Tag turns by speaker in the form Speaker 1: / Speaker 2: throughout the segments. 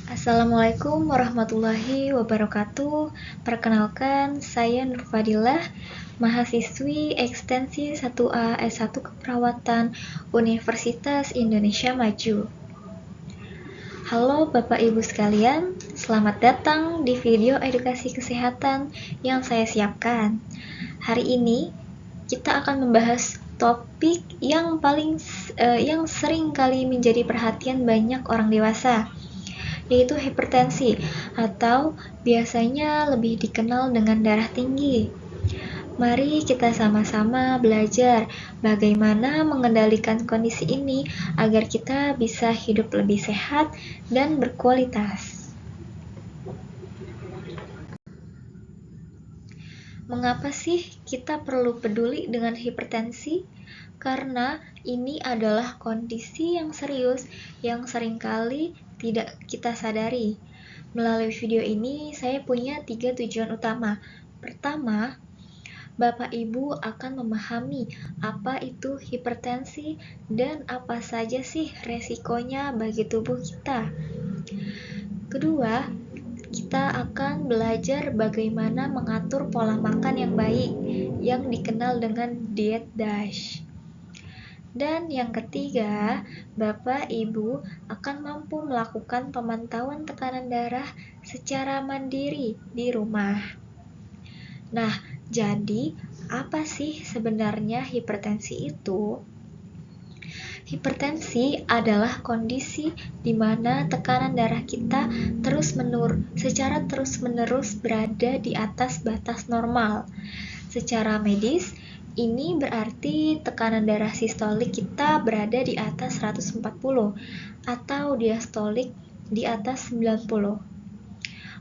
Speaker 1: Assalamualaikum warahmatullahi wabarakatuh. Perkenalkan, saya Nur Fadilah, mahasiswi ekstensi 1A S1 Keperawatan Universitas Indonesia Maju. Halo Bapak Ibu sekalian, selamat datang di video edukasi kesehatan yang saya siapkan. Hari ini kita akan membahas topik yang sering kali menjadi perhatian banyak orang dewasa, yaitu hipertensi atau biasanya lebih dikenal dengan darah tinggi. Mari kita sama-sama belajar bagaimana mengendalikan kondisi ini agar kita bisa hidup lebih sehat dan berkualitas. Mengapa sih kita perlu peduli dengan hipertensi? Karena ini adalah kondisi yang serius yang seringkali tidak kita sadari. Melalui video ini, saya punya 3 tujuan utama. Pertama, Bapak Ibu akan memahami apa itu hipertensi dan apa saja sih resikonya bagi tubuh kita. Kedua, kita akan belajar bagaimana mengatur pola makan yang baik, yang dikenal dengan diet DASH. Dan yang ketiga, Bapak Ibu akan mampu melakukan pemantauan tekanan darah secara mandiri di rumah. Nah, jadi apa sih sebenarnya hipertensi itu? Hipertensi adalah kondisi di mana tekanan darah kita secara terus-menerus berada di atas batas normal. Secara medis, ini berarti tekanan darah sistolik kita berada di atas 140 atau diastolik di atas 90.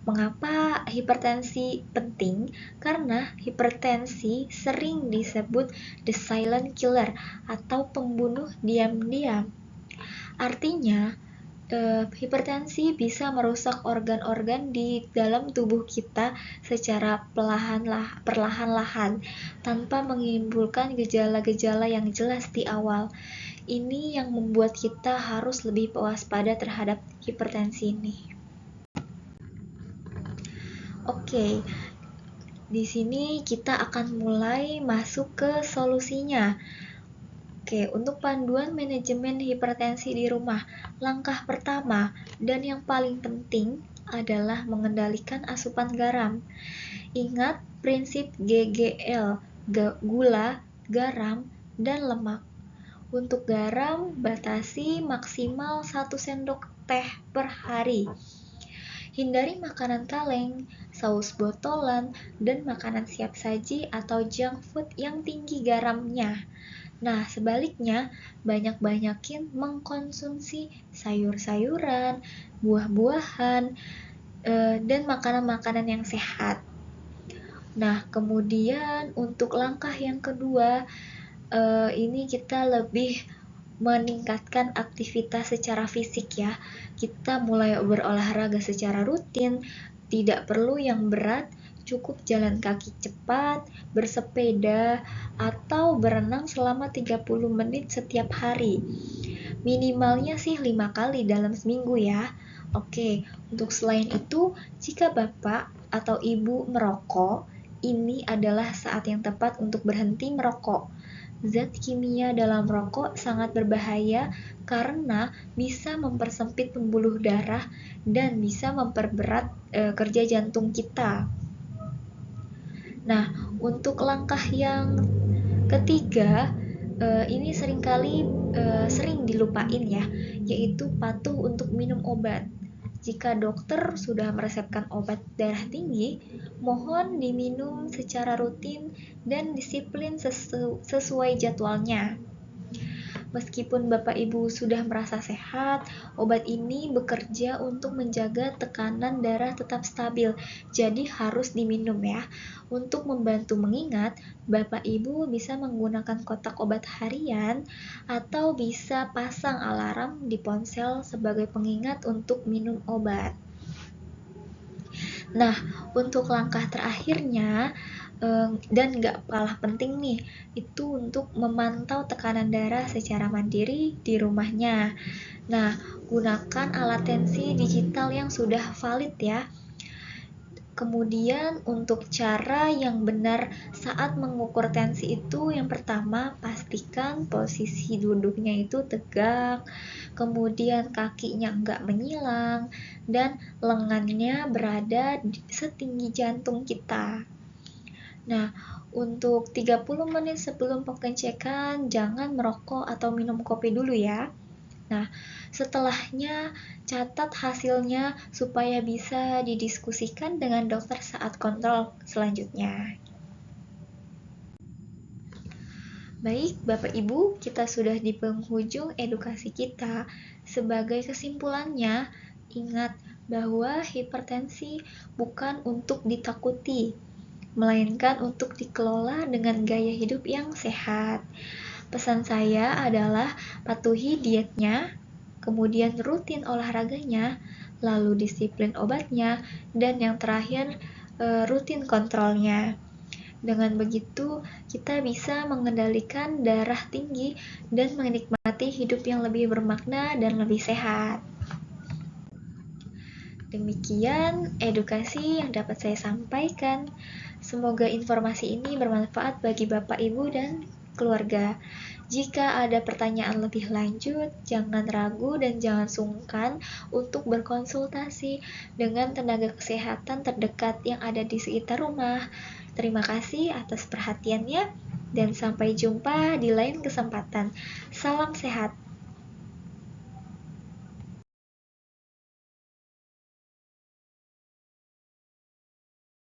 Speaker 1: Mengapa hipertensi penting? Karena hipertensi sering disebut the silent killer atau pembunuh diam-diam. Artinya, hipertensi bisa merusak organ-organ di dalam tubuh kita secara perlahan-lahan tanpa menimbulkan gejala-gejala yang jelas di awal. Ini yang membuat kita harus lebih waspada terhadap hipertensi ini. Oke, di sini kita akan mulai masuk ke solusinya. Oke, untuk panduan manajemen hipertensi di rumah, langkah pertama dan yang paling penting adalah mengendalikan asupan garam. Ingat prinsip GGL, gula, garam, dan lemak. Untuk garam, batasi maksimal 1 sendok teh per hari. Hindari makanan kaleng, saus botolan, dan makanan siap saji atau junk food yang tinggi garamnya. Nah, sebaliknya, banyak-banyakin mengkonsumsi sayur-sayuran, buah-buahan, dan makanan-makanan yang sehat. Nah, kemudian untuk langkah yang kedua, ini kita lebih meningkatkan aktivitas secara fisik ya. Kita mulai berolahraga secara rutin, tidak perlu yang berat, cukup jalan kaki cepat, bersepeda, atau berenang selama 30 menit setiap hari. Minimalnya sih 5 kali dalam seminggu ya. Oke, untuk selain itu, jika Bapak atau Ibu merokok, ini adalah saat yang tepat untuk berhenti merokok. Zat kimia dalam rokok sangat berbahaya karena bisa mempersempit pembuluh darah dan bisa memperberat kerja jantung kita. Nah, untuk langkah yang ketiga, ini sering dilupain ya, yaitu patuh untuk minum obat. Jika dokter sudah meresepkan obat darah tinggi, mohon diminum secara rutin dan disiplin sesuai jadwalnya. Meskipun Bapak Ibu sudah merasa sehat, obat ini bekerja untuk menjaga tekanan darah tetap stabil, jadi harus diminum ya. Untuk membantu mengingat, Bapak Ibu bisa menggunakan kotak obat harian atau bisa pasang alarm di ponsel sebagai pengingat untuk minum obat. Nah, untuk langkah terakhirnya, Dan nggak kalah penting nih, itu untuk memantau tekanan darah secara mandiri di rumahnya. Nah, gunakan alat tensi digital yang sudah valid ya. Kemudian untuk cara yang benar saat mengukur tensi itu, yang pertama pastikan posisi duduknya itu tegak, kemudian kakinya nggak menyilang, dan lengannya berada setinggi jantung kita. Nah, untuk 30 menit sebelum pengecekan, jangan merokok atau minum kopi dulu ya. Nah, setelahnya catat hasilnya supaya bisa didiskusikan dengan dokter saat kontrol selanjutnya. Baik, Bapak Ibu, kita sudah di penghujung edukasi kita. Sebagai kesimpulannya, ingat bahwa hipertensi bukan untuk ditakuti, melainkan untuk dikelola dengan gaya hidup yang sehat. Pesan saya adalah patuhi dietnya, kemudian rutin olahraganya, lalu disiplin obatnya, dan yang terakhir rutin kontrolnya. Dengan begitu, kita bisa mengendalikan darah tinggi dan menikmati hidup yang lebih bermakna dan lebih sehat. Demikian edukasi yang dapat saya sampaikan. Semoga informasi ini bermanfaat bagi Bapak, Ibu, dan keluarga. Jika ada pertanyaan lebih lanjut, jangan ragu dan jangan sungkan untuk berkonsultasi dengan tenaga kesehatan terdekat yang ada di sekitar rumah. Terima kasih atas perhatiannya dan sampai jumpa di lain kesempatan. Salam sehat.